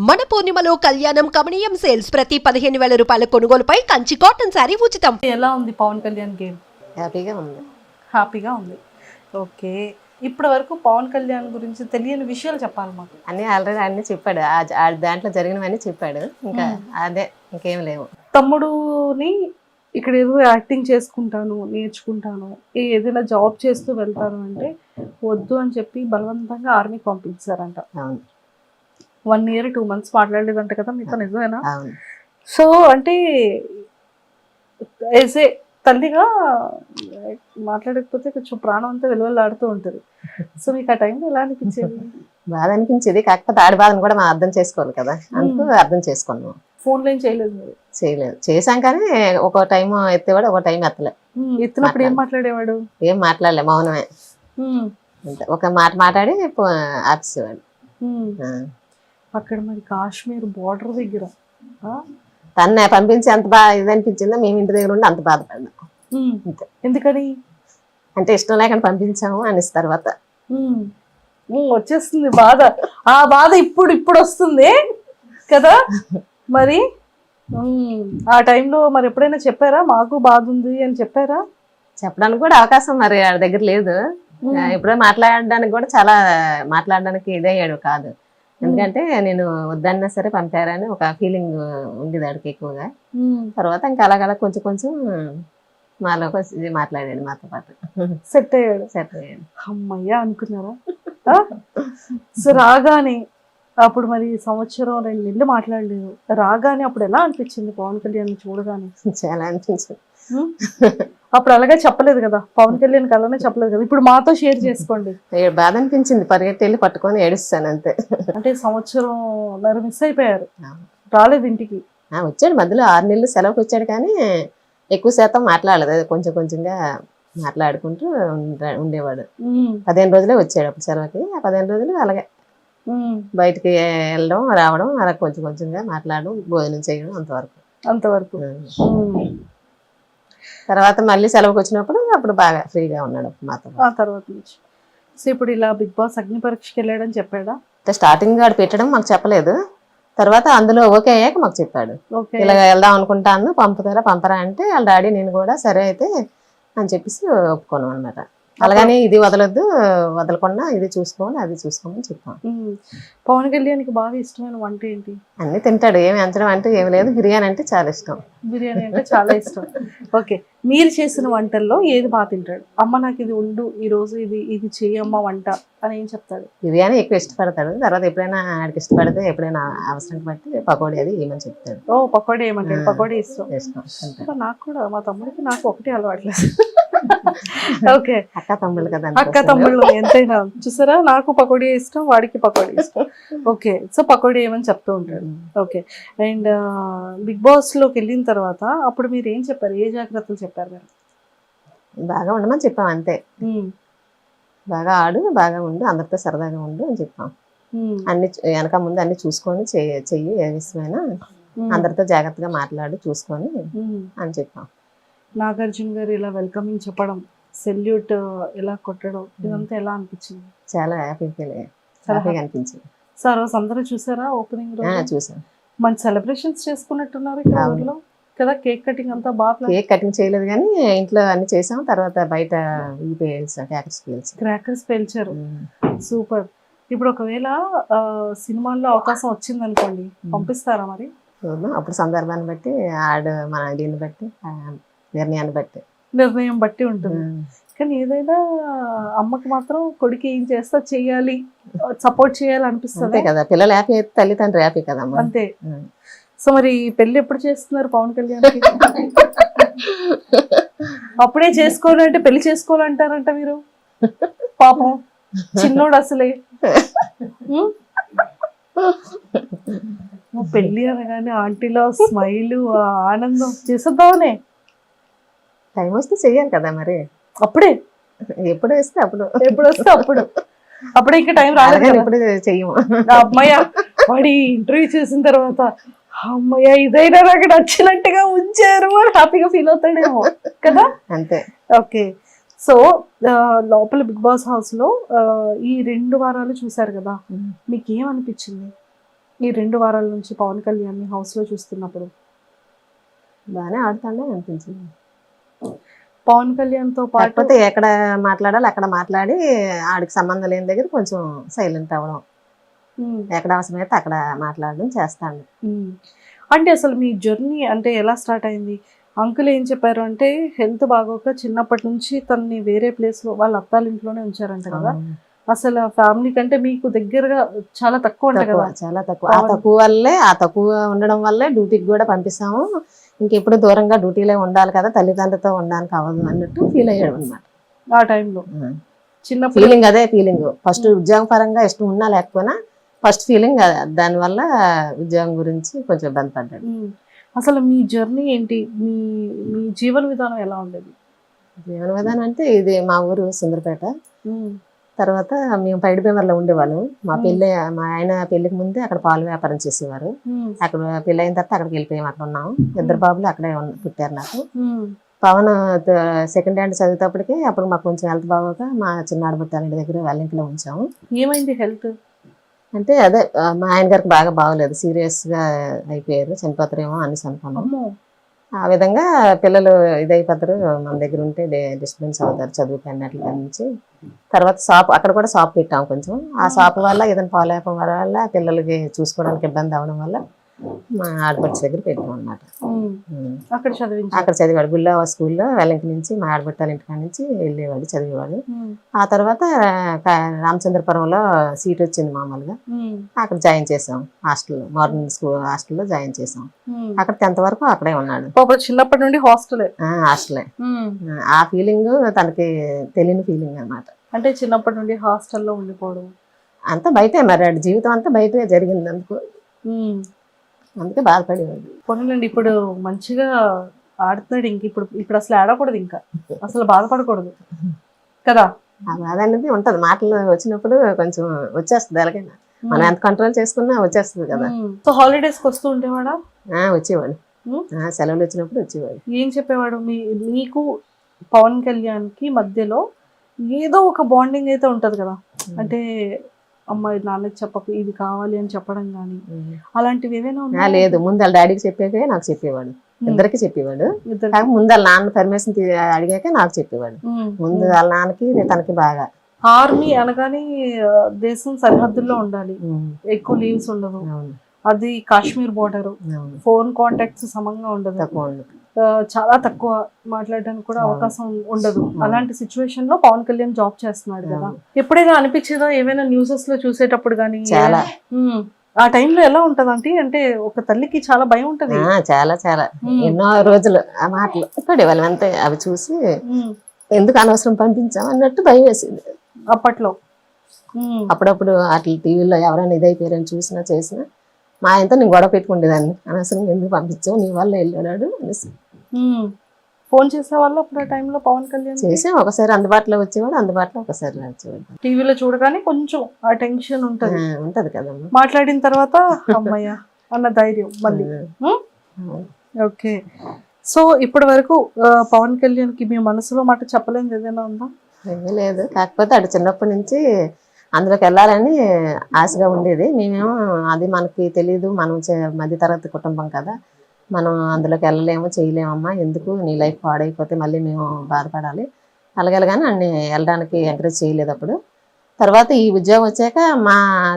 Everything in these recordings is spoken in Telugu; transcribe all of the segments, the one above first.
మన పూర్ణిమలో కళ్యాణం కమనీయం సేల్స్ ప్రతి 15,000 రూపాయల కొనుగోలుపై కంచి కాటన్ శారీ ఉచితం. ఎలా ఉంది పవన్ కళ్యాణ్ గేమ్? హ్యాపీగా ఉంది. ఓకే, ఇప్పటి వరకు పవన్ కళ్యాణ్ గురించి తెలియని విషయాలు చెప్పాలి మాకు. అన్ని ఆల్రెడీ అన్ని చెప్పాడు, దాంట్లో జరిగినవన్నీ చెప్పాడు. ఇంకా అదే, ఇంకేం లేవు. తమ్ముడుని ఇక్కడ ఏదో యాక్టింగ్ చేసుకుంటాను, నేర్చుకుంటాను, ఏదైనా జాబ్ చేస్తూ వెళ్తాను అంటే వద్దు అని చెప్పి బలవంతంగా ఆర్మీకి పంపించారంట. 1 year 2 months మాట్లాడలేదంట కదా మీతో, నిజమేనా? సో అంటే ఏసే తల్లిగా మాట్లాడకపోతే కొంచెం ప్రాణం అంతా వెలువలాడుతూ ఉంటుంది. సో మీకు ఆ టైంలో ఎలా అనిపించేది? బాధ అనిపించేది, కాకపోతే ఆడి బాధను కూడా మనం అర్థం చేసుకోవాలి కదా, అందుకు అర్థం చేసుకున్నాం. ఫోన్లో ఏం చేయలేదు మీరు? చేయలేదు, చేశాం కానీ ఒక టైం ఎత్తేవాడు, ఒక టైం ఎత్తలే. ఎత్తినప్పుడు ఏం మాట్లాడేవాడు? ఏం మాట్లాడలే, మౌనమే. ఒక మాట మాట్లాడి ఆపేసేవాడు. అక్కడ మరి కాశ్మీర్ బోర్డర్ దగ్గర తన్నే పంపించి అంత బాగా ఇది అనిపించిందో, మేము ఇంటి దగ్గర ఉండి అంత బాధపడ్డాం. ఎందుకని అంటే ఇష్టం లేకుండా పంపించాము అనేసి తర్వాత వచ్చేస్తుంది బాధ. ఆ బాధ ఇప్పుడు వస్తుంది కదా. మరి ఆ టైంలో మరి ఎప్పుడైనా చెప్పారా మాకు బాధ ఉంది అని చెప్పారా? చెప్పడానికి కూడా అవకాశం మరి వాళ్ళ దగ్గర లేదు. ఎప్పుడో మాట్లాడడానికి కూడా చాలా మాట్లాడడానికి ఇదయ్యాడు కాదు. ఎందుకంటే నేను వద్దన్నా సరే పంపారని ఒక ఫీలింగ్ ఉండేది ఆడికి ఎక్కువగా. తర్వాత ఇంకా అలాగలా కొంచెం కొంచెం మాలో మాట్లాడాడు, మాతో పాటు సెట్ అయ్యాడు. అమ్మయ్యా అనుకున్నారా? సో రాగానే అప్పుడు మరి 1-2 నెలలు మాట్లాడలేదు. రాగానే అప్పుడు ఎలా అనిపించింది పవన్ కళ్యాణ్ చూడగానే? చాలా అనిపించింది. అప్పుడు అలాగే చెప్పలేదు కదా, పవన్ కళ్యాణ్ అలానే చెప్పలేదు కదా, ఇప్పుడు మాతో షేర్ చేసుకోండి. బాధ అనిపించింది, పరిగెత్తి వెళ్ళి పట్టుకొని ఏడుస్తాను అంతే. అంటే 1.5 సంవత్సరం మిస్ అయిపోయారు, రాలేదు ఇంటికి. వచ్చాడు మధ్యలో 6 నెలలు సెలవుకి వచ్చాడు, కానీ ఎక్కువ శాతం మాట్లాడలేదు, కొంచెం కొంచెంగా మాట్లాడుకుంటూ ఉండేవాడు. 15 రోజులే వచ్చాడు అప్పుడు సెలవుకి. ఆ 15 రోజులు అలాగే బయటికి వెళ్ళడం రావడం, అలా కొంచెం కొంచెంగా మాట్లాడడం, భోజనం చేయడం, అంతవరకు. తర్వాత మళ్ళీ సెలవుకి వచ్చినప్పుడు అప్పుడు బాగా ఫ్రీగా ఉన్నాడు మాతో. ఆ తర్వాత నుంచి సో ఇప్పుడు ఇలా బిగ్ బాస్ అగ్ని పరీక్షకి వెళ్ళాడని చెప్పాడా? స్టార్టింగ్ ఆడు పెట్టడం మాకు చెప్పలేదు, తర్వాత అందులో ఓకే అయ్యాక మాకు చెప్పాడు. ఇలా వెళ్దాం అనుకుంటాను, పంపరా అంటే వాళ్ళ డాడీ నేను కూడా సరే అయితే అని చెప్పేసి ఒప్పుకోను అనమాట. అలాగని ఇది వదలకుండా ఇది చూసుకోవాలి అది చూసుకోమని చెప్పాను. పవన్ కళ్యాణ్కి బాగా ఇష్టమైన వంట ఏంటి? అన్ని తింటాడు, ఏమి ఎంచడం అంటే ఏమి లేదు. బిర్యానీ అంటే చాలా ఇష్టం. బిర్యానీ అంటే చాలా ఇష్టం. ఓకే, మీరు చేసిన వంటల్లో ఏది బాగా తింటాడు? అమ్మ నాకు ఇది ఉండు, ఈ రోజు ఇది చెయ్యమ్మ వంట అని ఏం చెప్తాడు? బిర్యానీ ఎక్కువ ఇష్టపడతాడు. తర్వాత ఎప్పుడైనా ఆడికి ఇష్టపడితే ఎప్పుడైనా అవసరం బట్టి పకోడీ అది ఏమని చెప్తాడు. పకోడీ ఏమంటాడు? పకోడీ ఇష్టం. నాకు కూడా, మా తమ్ముడికి నాకు ఒకటే అలవాట్లేదు. ఓకే, అక్క తమ్ముళ్ళు కదా, అక్క తమ్ముళ్ళు ఎంతైనా. చూసారా, నాకు పకోడీ ఇష్టం, వాడికి పకోడీ ఇష్టం. ఓకే, సో పకోడీ ఏమని చెప్తూ ఉంటాడు. ఓకే, అండ్ బిగ్ బాస్ లోకి వెళ్ళిన తర్వాత అప్పుడు మీరు ఏం చెప్పారు? ఏ జాగ్రత్తలు చెప్పారు మీరు? బాగా ఉండమని చెప్పాం అంతే. బాగా ఆడు, బాగా ఉండు, అందరితో సరదాగా ఉండు అని చెప్పాం. అన్ని వెనక ముందు అన్ని చూసుకొని చెయ్యి, ఏ విషయమైనా అందరితో జాగ్రత్తగా మాట్లాడి చూసుకొని అని చెప్పాం. నాగార్జున గారు ఇలా వెల్కమింగ్ చెప్పడం, సెల్యూట్ ఇలా కొట్టడం, ఇదంతా ఎలా అనిపించింది? చాలా హ్యాపీగా అనిపించింది. సార్ రోజు అందరూ చూసారా ఓపెనింగ్ రోజు? చూసాం. మంచి సెలబ్రేషన్స్ చేసుకున్నట్టున్నారు ఇక్కడ ఊర్లో కదా. కేక్ కటింగ్ అంతా బాగా. కేక్ కటింగ్ చేయలేదు కానీ ఇంట్లో అన్ని చేసాం. తర్వాత బయట క్రాకర్స్ పేల్చారు. సూపర్. ఇప్పుడు ఒకవేళ సినిమాల్లో అవకాశం వచ్చింది అనుకోండి, పంపిస్తారా మరి? అప్పుడు సందర్భాన్ని బట్టి మన దీన్ని బట్టి నిర్ణయం బట్టి ఉంటుంది. కానీ ఏదైనా అమ్మకి మాత్రం కొడుకు ఏం చేస్తా చెయ్యాలి, సపోర్ట్ చేయాలి అనిపిస్తుంది కదా. పిల్లలు హ్యాపీ అయితే తల్లిదండ్రులు హ్యాపీ కదా. అంతే. సో మరి పెళ్లి ఎప్పుడు చేస్తున్నారు పవన్ కళ్యాణ్? అప్పుడే చేసుకోవాలంటే పెళ్లి చేసుకోవాలంటారంట మీరు. పాపం చిన్నోడు అసలే. పెళ్లి అనగానే ఆంటీలో స్మైలు, ఆనందం. చేసేద్దామనే. టైం వస్తే చెయ్యాలి కదా మరి. అప్పుడే ఎప్పుడు వస్తే అప్పుడు, అప్పుడే ఇంకా టైం రాలేదు. ఎప్పుడు చెయ్యము. అమ్మయ్య వాడి ఇంటర్వ్యూ చేసిన తర్వాత అమ్మయ్య ఇదైనా నాకు నచ్చినట్టుగా ఉంచారు అని హ్యాపీగా ఫీల్ అవుతాడేమో కదా. అంతే. ఓకే, సో లోపల బిగ్ బాస్ హౌస్ లో ఈ 2 వారాలు చూసారు కదా, మీకు ఏమనిపించింది? ఈ 2 వారాల నుంచి పవన్ కళ్యాణ్ హౌస్ లో చూస్తున్నప్పుడు? బాగానే ఆడుతాడే అనిపించింది. పవన్ కళ్యాణ్ తో పాటు కాకపోతే ఎక్కడ మాట్లాడాలి అక్కడ మాట్లాడి ఆడికి సంబంధం లేని దగ్గర కొంచెం సైలెంట్ అవ్వడం, ఎక్కడ అవసరమైతే అక్కడ మాట్లాడడం చేస్తాను. అంటే అసలు మీ జర్నీ అంటే ఎలా స్టార్ట్ అయింది? అంకుల్ ఏం చెప్పారు అంటే హెల్త్ బాగోక చిన్నప్పటి నుంచి తనని వేరే ప్లేస్ లో వాళ్ళ అత్తాల ఇంట్లోనే ఉంచారంట కదా. అసలు ఫ్యామిలీ కంటే మీకు దగ్గరగా చాలా తక్కువ ఉంటాయి కదా. చాలా తక్కువ. ఆ తక్కువ ఉండడం వల్లే డ్యూటీకి కూడా పంపిస్తాము. ఇంకెప్పుడు దూరంగా డ్యూటీలో ఉండాలి కదా, తల్లిదండ్రులతో ఉండడానికి అవ్వదు అన్నట్టు ఫీల్ అయ్యాడు అనమాట ఆ టైంలో. చిన్నప్పుడు ఫీలింగ్ అదే ఫీలింగ్. ఫస్ట్ ఉద్యోగం పరంగా ఇష్టం ఉన్నా లేకపోయినా ఫస్ట్ ఫీలింగ్ దానివల్ల ఉద్యోగం గురించి కొంచెం ఇబ్బంది పడ్డాడు. అసలు మీ జర్నీ ఏంటి? మీ మీ జీవన విధానం ఎలా ఉండేది? జీవన విధానం అంటే ఇది మా ఊరు సుందరపేట. తర్వాత మేము పైడిపేమర్లో ఉండేవాళ్ళం. మా ఆయన పెళ్లికి ముందే అక్కడ పాలు వ్యాపారం చేసేవారు. అక్కడ పెళ్లి అయిన తర్వాత అక్కడికి వెళ్ళిపోయాం. అక్కడ ఉన్నాము. 2 బాబులు అక్కడే పుట్టారు నాకు. పవన్ సెకండ్ హ్యాండ్ చదివేటప్పటికి అప్పుడు మాకు కొంచెం హెల్త్ బాగోక మా చిన్నాడు బుట్టాల దగ్గర వాళ్ళ ఇంట్లో ఉంచాము. ఏమైంది హెల్త్ అంటే అదే మా ఆయన గారికి బాగా బాగోలేదు, సీరియస్ గా అయిపోయారు, చనిపోతారేమో అనేసి అనుకున్నాం. ఆ విధంగా పిల్లలు ఇదైపోతారు, మన దగ్గర ఉంటే డిస్టర్బెన్స్ అవుతారు చదువుకు అన్నట్లు నుంచి. తర్వాత అక్కడ కూడా షాప్ పెట్టాము. కొంచెం ఆ షాప్ వల్ల ఏదైనా పాలేపం వల్ల పిల్లలకి చూసుకోవడానికి ఇబ్బంది అవడం వల్ల మా ఆడపడుచు దగ్గర పెట్టాం అనమాట. అక్కడ చదివాడు గుల్లావా స్కూల్లో. వెల్లంకి నుంచి మా ఆడపట్టాల ఇంటికాడ నుంచి వెళ్ళేవాడు, చదివేవాడు. ఆ తర్వాత రామచంద్రపురంలో సీట్ వచ్చింది మామూలుగా, అక్కడ జాయిన్ చేసాం హాస్టల్లో, మార్నింగ్ స్కూల్ హాస్టల్లో జాయిన్ చేసాం. అక్కడ 10th వరకు అక్కడే ఉన్నాడు. చిన్నప్పటి నుండి హాస్టలే. ఆ ఫీలింగ్ తనకి తెలియని ఫీలింగ్ అనమాట. అంటే చిన్నప్పటి నుండి హాస్టల్లో ఉండిపోవడం అంతా బయటే, మరి జీవితం అంతా బయటే జరిగింది అందుకు, అందుకే బాధపడేవాడు. పోనీలండి, ఇప్పుడు మంచిగా ఆడుతున్నాడు. ఇప్పుడు అసలు ఆడకూడదు, ఇంకా అసలు బాధపడకూడదు కదా. ఆ బాధ అనేది ఉంటది, మాటలు వచ్చినప్పుడు కొంచెం వచ్చేస్తుంది. ఎలాగైనా మనం ఎంత కంట్రోల్ చేసుకున్నా వచ్చేస్తుంది కదా. సో హాలిడేస్కి వస్తూ ఉండేవాడా? వచ్చేవాడు, సెలవులు వచ్చినప్పుడు వచ్చేవాడు. ఏం చెప్పేవాడు? మీకు పవన్ కళ్యాణ్ కి మధ్యలో ఏదో ఒక బాండింగ్ అయితే ఉంటది కదా. అంటే అమ్మాయి నాన్నకి చెప్పకు, ఇది కావాలి అని చెప్పడం కానీ అలాంటివి ఏమైనా? లేదు, ముందు వాళ్ళ డాడీకి చెప్పాకే నాకు చెప్పేవాడు, ఇద్దరికి చెప్పేవాడు. ముందు వాళ్ళ నాన్న పర్మిషన్ అడిగాక నాకు చెప్పేవాడు. ముందు వాళ్ళ నాన్నకి తనకి బాగా. ఆర్మీ అనగానే దేశం సరిహద్దుల్లో ఉండాలి, ఎక్కువ లీవ్స్ ఉండవు. అది కాశ్మీర్ బోర్డర్, ఫోన్ కాంటాక్ట్స్ సమంగా ఉండదు, చాలా తక్కువ మాట్లాడడానికి కూడా అవకాశం ఉండదు. అలాంటి సిచ్యువేషన్ లో పవన్ కళ్యాణ్ జాబ్ చేస్తున్నాడు కదా. ఎప్పుడైనా అనిపించేదా ఏమైనా న్యూసెస్ లో చూసేటప్పుడు కానీ? చాలా. ఆ టైంలో ఎలా ఉంటది అంటే ఒక తల్లికి చాలా భయం ఉంటది. చాలా చాలా ఎన్నో రోజులు ఆ మాటలు పడేవాళ్ళం అంతే. అవి చూసి ఎందుకు అనవసరం పంపించాం అన్నట్టు భయం వేసింది అప్పట్లో. అప్పుడప్పుడు అట్లా టీవీలో ఎవరైనా ఇదైపోయారని చూసినా చేసినా మా ఆయనతో నేను గొడవ పెట్టుకుండేదాన్ని, అనవసరం ఎందుకు పంపించావు, నీ వల్ల వెళ్ళాడు అనేసి. ఫోన్ చేసే వాళ్ళు అప్పుడు ఆ టైంలో పవన్ కళ్యాణ్ చేసే ఒకసారి అందుబాటులో వచ్చేవాడు, అందుబాటులో ఒకసారి వచ్చేవాడు. టీవీలో చూడగానే కొంచెం ఆ టెన్షన్ ఉంటది కదా. మాట్లాడిన తర్వాత అమ్మయ్య అన్న ధైర్యం మళ్ళీ. ఓకే, సో ఇప్పటి వరకు పవన్ కళ్యాణ్ కి మీ మనసులో మాట చెప్పలేనిది ఏదైనా ఉందా? ఏమీ లేదు, కాకపోతే అటు చిన్నప్పటి నుంచి అందులోకి వెళ్ళాలని ఆశగా ఉండేది. మేమేమో అది మనకి తెలియదు, మనం మధ్యతరగతి కుటుంబం కదా, మనం అందులోకి వెళ్ళలేము చేయలేమమ్మా, ఎందుకు నీ లైఫ్ పాడైపోతే మళ్ళీ మేము బాధపడాలి అలాగేలాగానే అన్ని వెళ్ళడానికి ఎంకరేజ్ చేయలేదు అప్పుడు. తర్వాత ఈ ఉద్యోగం వచ్చాక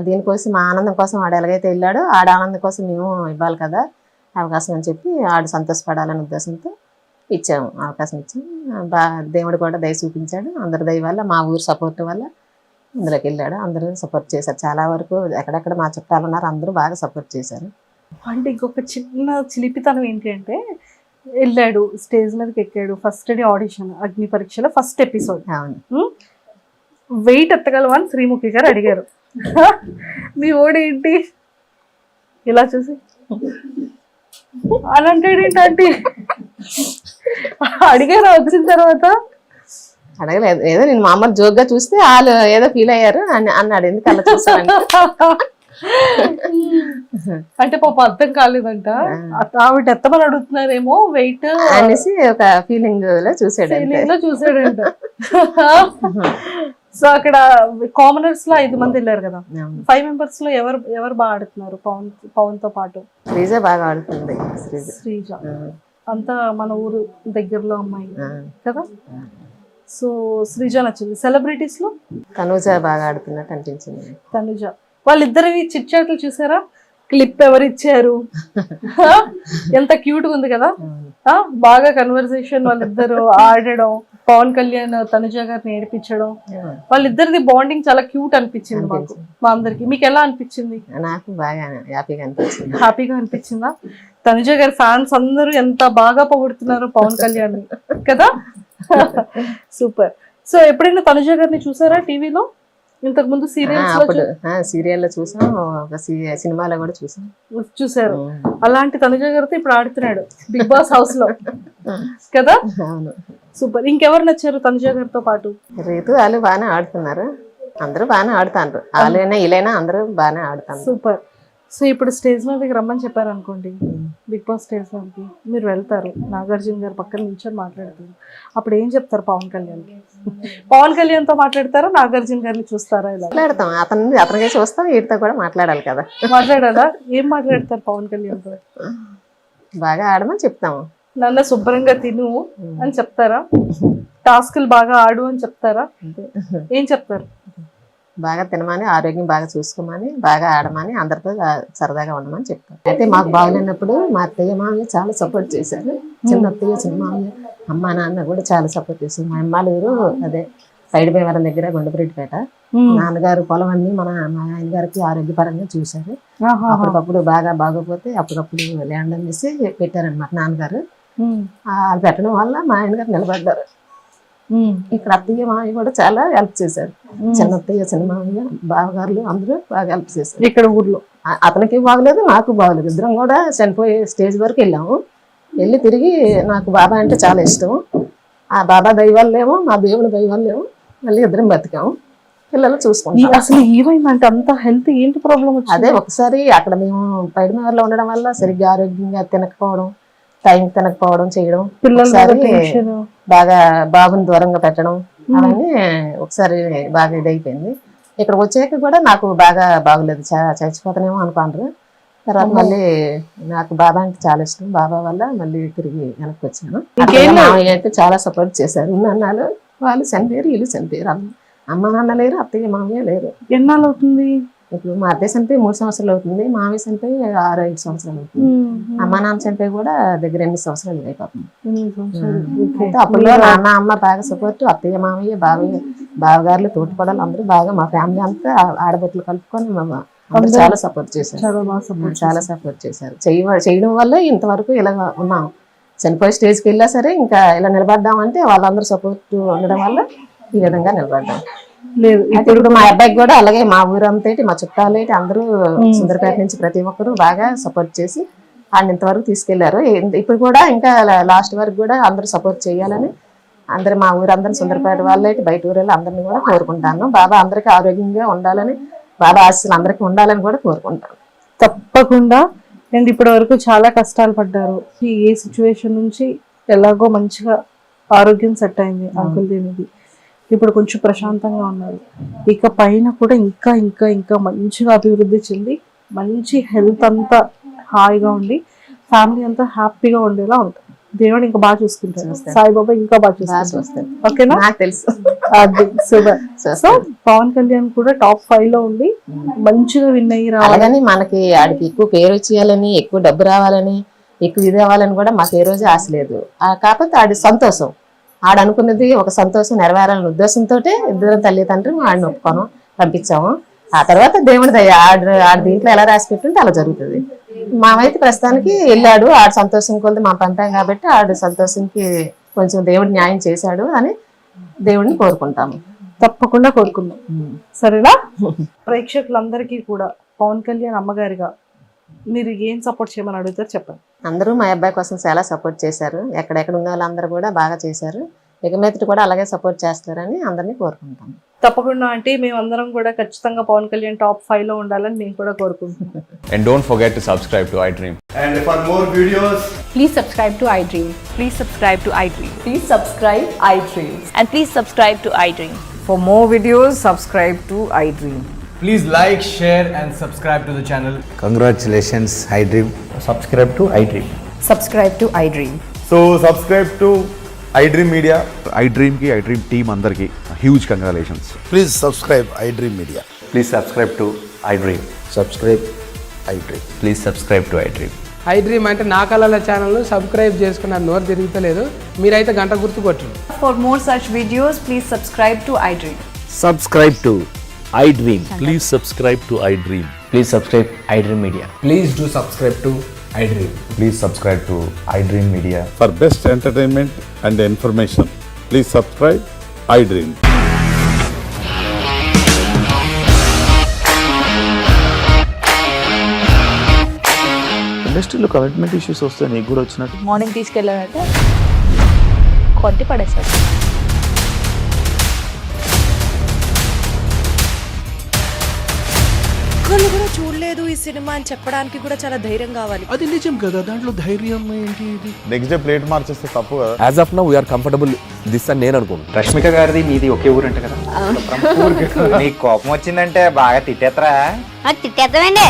దీనికోసం మా ఆనందం కోసం ఆడు ఎలాగైతే వెళ్ళాడో ఆడ ఆనందం కోసం మేము ఇవ్వాలి కదా అవకాశం అని చెప్పి ఆడు సంతోషపడాలనే ఉద్దేశంతో ఇచ్చాము, అవకాశం ఇచ్చాము. దేవుడు కూడా దయ చూపించాడు, అందరి దయ వల్ల, మా ఊరు సపోర్ట్ వల్ల అందులోకి వెళ్ళాడు. అందరూ సపోర్ట్ చేశారు, చాలా వరకు ఎక్కడెక్కడ మా చుట్టాలు ఉన్నారు అందరూ బాగా సపోర్ట్ చేశారు. అంటే ఇంకొక చిన్న చిలిపితనం ఏంటి అంటే, వెళ్ళాడు స్టేజ్ మీదకి ఎక్కాడు, ఫస్ట్ డే ఆడిషన్ అగ్ని పరీక్షలో ఫస్ట్ ఎపిసోడ్. వెయిట్ ఎత్తగలవా అని శ్రీముఖి గారు అడిగారు. మీ ఓడేంటి ఇలా చూసి అని అంటాడు ఏంటంటే, అడిగారు వచ్చిన తర్వాత? అడగలేదు, ఏదో నేను మామూలు జోక్గా చూస్తే వాళ్ళు ఏదో ఫీల్ అయ్యారు అన్నాడు. ఎందుకు అలా చూసాను అంటే పాప అర్థం కాలేదంట, ఆవిడ ఎత్తమని అడుగుతున్నారేమో వెయిట్ అనేసి ఒక ఫీలింగ్ లో చూసాడంట. సో అక్కడ కామనర్స్ లో 5 మంది వెళ్ళారు కదా, అవును. 5 మెంబర్స్ లో ఎవరు బాగా ఆడుతున్నారు పవన్ తో పాటు? శ్రీజ బాగా ఆడుతుంది. శ్రీజ అంతా మన ఊరు దగ్గరలో అమ్మాయి ఆ. కదా, సో శ్రీజ నచ్చింది. సెలబ్రిటీస్ లో తనూజ బాగా ఆడుతున్నట్టు అనిపించింది. తనుజ. వాళ్ళిద్దరివి చిట్ చాట్లు చూసారా? క్లిప్ ఎవరు ఇచ్చారు? ఎంత క్యూట్ గా ఉంది కదా. బాగా కన్వర్సేషన్, వాళ్ళిద్దరు ఆడడం, పవన్ కళ్యాణ్ తనుజ గారిని ఏడిపించడం, వాళ్ళిద్దరిది బాండింగ్ చాలా క్యూట్ అనిపించింది మాకు, మా అందరికి. మీకు ఎలా అనిపించింది? నాకు బాగా హ్యాపీగా అనిపించింది. హ్యాపీగా అనిపించిందా? తనుజ గారి ఫ్యాన్స్ అందరూ ఎంత బాగా పొగుడుతున్నారు పవన్ కళ్యాణ్ కదా. సూపర్. సో ఎప్పుడైనా తనుజ గారిని చూసారా టీవీలో? ఇంతకు ముందు సీరియల్స్ అప్పుడు సీరియల్ లో చూసాం, ఒక సినిమాలో కూడా చూసాం. చూసారు. అలాంటి తనుజ గారితో ఇప్పుడు ఆడుతున్నాడు బిగ్ బాస్ హౌస్ లో కదా. అవును. సూపర్. ఇంకెవరు నచ్చారు తనుజ గారితో పాటు? రీతు వాళ్ళు బాగానే ఆడుతున్నారు, అందరూ బాగానే ఆడుతారు. వాళ్ళైనా వీళ్ళైనా అందరూ బాగానే ఆడుతారు. సూపర్. సో ఇప్పుడు స్టేజ్ మీదకి రమ్మని చెప్పారు అనుకోండి, బిగ్ బాస్ స్టేజ్ మీదకి మీరు వెళ్తారు, నాగార్జున గారు పక్కన నిల్చొని మాట్లాడతారు, అప్పుడు ఏం చెప్తారు పవన్ కళ్యాణ్? పవన్ కళ్యాణ్ తో మాట్లాడతారా, నాగార్జున గారిని చూస్తారా? ఇలా మాట్లాడతాం, అతనికి చూస్తాం, వీటితో కూడా మాట్లాడాలి కదా. మాట్లాడాలా? ఏం మాట్లాడతారు పవన్ కళ్యాణ్ తో? బాగా ఆడమని చెప్తాము. నన్ను శుభ్రంగా తిను అని చెప్తారా? టాస్కులు బాగా ఆడు అని చెప్తారా? ఏం చెప్తారు? బాగా తినమని, ఆరోగ్యం బాగా చూసుకోమని, బాగా ఆడమని, అందరితో సరదాగా ఉండమని చెప్తారు. అయితే మాకు బాగులేనప్పుడు మా అత్తయ్య మామయ్య చాలా సపోర్ట్ చేశారు. చిన్న అత్తయ్య, చిన్న మామయ్య, అమ్మ నాన్న కూడా చాలా సపోర్ట్ చేశారు. మా అమ్మాలూరు అదే సైడ్ భీమవరం దగ్గర గుండెపరెడ్డిపేట. నాన్నగారు పొలం అన్ని మా ఆయన గారికి ఆరోగ్యపరంగా చూశారు. అప్పటికప్పుడు బాగా బాగోపోతే అప్పటికప్పుడు ల్యాండ్ అనేసి పెట్టారనమాట నాన్నగారు. వాళ్ళు పెట్టడం వల్ల మా ఆయన గారు నిలబడ్డారు. ఇక్కడ అత్తయ్య మామయ్య కూడా చాలా హెల్ప్ చేశారు. చిన్న అత్తయ్య, చిన్న మామయ్య, బావగారులు అందరూ బాగా హెల్ప్ చేశారు. ఇక్కడ ఊర్లో అతనికి బాగలేదు, నాకు బాగలేదు. ఇద్దరం కూడా చనిపోయే స్టేజ్ వరకు వెళ్ళాము. వెళ్ళి తిరిగి నాకు బాబా అంటే చాలా ఇష్టం. ఆ బాబా దైవాలేమో, మా దేవుని దైవాలేమో మళ్ళీ ఇద్దరం బతికాము. పిల్లలు చూసుకుంటాం. అసలు ఏమైందంటే అంత హెల్త్ ఏంటి ప్రాబ్లం? అదే ఒకసారి అక్కడ మేము పైడిమేరలో ఉండడం వల్ల సరిగ్గా ఆరోగ్యంగా తినకపోవడం, టైం తినకపోవడం చేయడం, పిల్లలు బాగా బాబుని దూరంగా పెట్టడం, అవన్నీ ఒకసారి బాగా ఇదైపోయింది. ఇక్కడ వచ్చాక కూడా నాకు బాగా బాగలేదు, చచ్చిపోతానేమో అనుకున్నారు. తర్వాత మళ్ళీ నాకు బాబా అంటే చాలా ఇష్టం. బాబా వల్ల మళ్ళీ తిరిగి వెనక్కి వచ్చాను. మామయ్య అయితే చాలా సపోర్ట్ చేశారు. అన్నాళ్ళు వాళ్ళు చనిపోయారు, వీళ్ళు చనిపోయారు. అమ్మ నాన్న లేరు, అత్తయ్య మామయ్య లేరు. ఎన్నాళ్ళు అవుతుంది? ఇప్పుడు మా అత్తయ్య చనిపోయి 3 సంవత్సరాలు అవుతుంది, మామయ్య చనిపోయి 6-5 సంవత్సరాలు అవుతుంది. అమ్మ నాన్న చనిపోయి కూడా దగ్గర 8 సంవత్సరాలు అయిపోతుంది. అయితే అప్పుడు నాన్న అమ్మ బాగా సపోర్ట్, అత్తయ్య మామయ్య బావగారులు తోటిపడాలి అందరూ బాగా, మా ఫ్యామిలీ అంతా ఆడబొట్లు కలుపుకొని అందరూ చాలా సపోర్ట్ చేశారు. చాలా సపోర్ట్ చేశారు. చేయడం వల్ల ఇంతవరకు ఇలా ఉన్నాం. చనిపోయే స్టేజ్కి వెళ్ళా సరే ఇంకా ఇలా నిలబడ్డామంటే వాళ్ళందరూ సపోర్ట్ ఉండడం వల్ల ఈ విధంగా నిలబడ్డాం. లేదు ఇప్పుడు మా అబ్బాయికి కూడా అలాగే మా ఊరంతా మా చుట్టాలు అందరూ సుందరపేట నుంచి ప్రతి ఒక్కరు బాగా సపోర్ట్ చేసి ఆయన ఇంతవరకు తీసుకెళ్లారు. ఇప్పుడు కూడా ఇంకా లాస్ట్ వరకు కూడా అందరూ సపోర్ట్ చేయాలని అందరు మా ఊరందరూ సుందరపేట వాళ్ళకి బయట ఊరిలో అందరినీ కూడా కోరుకుంటాను. బాబా అందరికీ ఆరోగ్యంగా ఉండాలని, బాబా ఆశీస్సులు అందరికీ ఉండాలని కూడా కోరుకుంటాను. తప్పకుండా. అండ్ ఇప్పటి వరకు చాలా కష్టాలు పడ్డారు. ఏ సిచ్యువేషన్ నుంచి ఎలాగో మంచిగా ఆరోగ్యం సెట్ అయింది అంకుల్ దీనికి. ఇప్పుడు కొంచెం ప్రశాంతంగా ఉన్నారు. ఇక పైన కూడా ఇంకా ఇంకా ఇంకా మంచిగా అభివృద్ధి చెంది మంచి హెల్త్ అంతా హాయిగా ఉండి ఫ్యామిలీ అంతా హ్యాపీగా ఉండేలా ఉంటుంది. దేవుడు ఇంకా బాగా చూసుకుంటారు. సాయిబాబా ఇంకా బాగా చూసుకుంటారు. ఓకేనా? నాకు తెలుసు. అది సూపర్. సో పవన్ కళ్యాణ్ కూడా టాప్ 5 లో ఉండి మంచిగా విన్ అయ్యి రావాలని, మనకి ఆడికి ఎక్కువ పేరు వచ్చేయాలని, ఎక్కువ డబ్బు రావాలని, ఎక్కువ ఇది అవ్వాలని కూడా మాకు ఏ రోజు ఆశ లేదు. కాకపోతే ఆడి సంతోషం, ఆడనుకున్నది ఒక సంతోషం నెరవేరాలని ఉద్దేశంతో ఇద్దరు తల్లిదండ్రులు ఆడిని ఒప్పుకోను పంపించాము. ఆ తర్వాత దేవుడి దయ, ఆడి దీంట్లో ఎలా రాసి పెట్టుంటే అలా జరుగుతుంది. మామైతే ప్రస్తుతానికి వెళ్ళాడు, ఆడు సంతోషం కొద్ది మా పంపాం కాబట్టి ఆడు సంతోషంకి కొంచెం దేవుడు న్యాయం చేశాడు అని దేవుడిని కోరుకుంటాము. తప్పకుండా కోరుకుందాం. సరేనా? ప్రేక్షకులందరికీ కూడా పవన్ కళ్యాణ్ అమ్మగారిగా మీరు ఏం సపోర్ట్ చేయమని అడుగుతారు చెప్పండి. అందరూ మా అబ్బాయి కోసం చాలా సపోర్ట్ చేశారు. ఎక్కడెక్కడ ఉన్న వాళ్ళందరూ కూడా బాగా చేశారు. ఇక మీదట కూడా అలాగే సపోర్ట్ చేస్తారని అందరినీ కోరుకుంటాం. తప్పకుండా అంటే మేమందరం కూడా ఖచ్చితంగా పవన్ కళ్యాణ్ టాప్ 5 లో ఉండాలని మేము కూడా కోరుకుంటున్నాం. And don't forget to subscribe to iDream. And for more videos, please subscribe to iDream. Please subscribe to iDream. Please subscribe iDream. And please subscribe to iDream. For more videos, subscribe to iDream. Please like, share, and subscribe to the channel. Congratulations, iDream. Subscribe to iDream. Subscribe to iDream. So subscribe to iDream Media. iDream ki iDream team అందరికి huge congratulations. Please subscribe iDream Media. Please subscribe to iDream. Subscribe iDream. Please subscribe to iDream. iDream అంటే నా కళల ఛానల్ సబ్స్క్రైబ్ చేసుకున్నారు, నోరు తిరుగుతలేదు. మీరైతే గంట గుర్తు కొట్టండి. For more such videos, please subscribe to iDream. Subscribe to iDream. Please subscribe to iDream. Please subscribe iDream Media. Please do subscribe to iDream. Please subscribe to iDream Media. For best entertainment and information, please subscribe iDream. ఇండస్ట్రీలో కమిట్మెంట్ ఇష్యూస్ వస్తే నీకు కూడా వచ్చినట్టు. మార్నింగ్ తీసుకెళ్ళాడంటే కొట్టి పడేశాడు. ఒక్కళ్ళు కూడా చూడలేదు ఈ సినిమా అని చెప్పడానికి కూడా చాలా ధైర్యం కావాలి. అది నిజం కదా, దాంట్లో ధైర్యం ఏంటి? ఇది నెక్స్ట్ డే ప్లేట్ మార్చేస్తే తప్పు కదా. As of now we're comfortable this అని నేను అనుకుంటున్నాను. రష్మిక గారిది మీది ఒకే ఊరంట కదా. నీకు కోపం వచ్చిందంటే బాగా తిట్టేత్తరా? తిట్టేద్దామండి.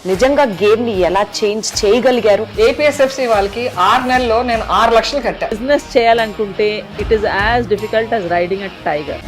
నిజంగా గేమ్ ని ఎలా చేంజ్ చేయగలిగారు? ఏపీఎస్ఎఫ్సి వాళ్ళకి 6 నెలల్లో నేను 6 లక్షలు కట్టా. బిజినెస్ చేయాలనుకుంటే it is as difficult as riding a tiger.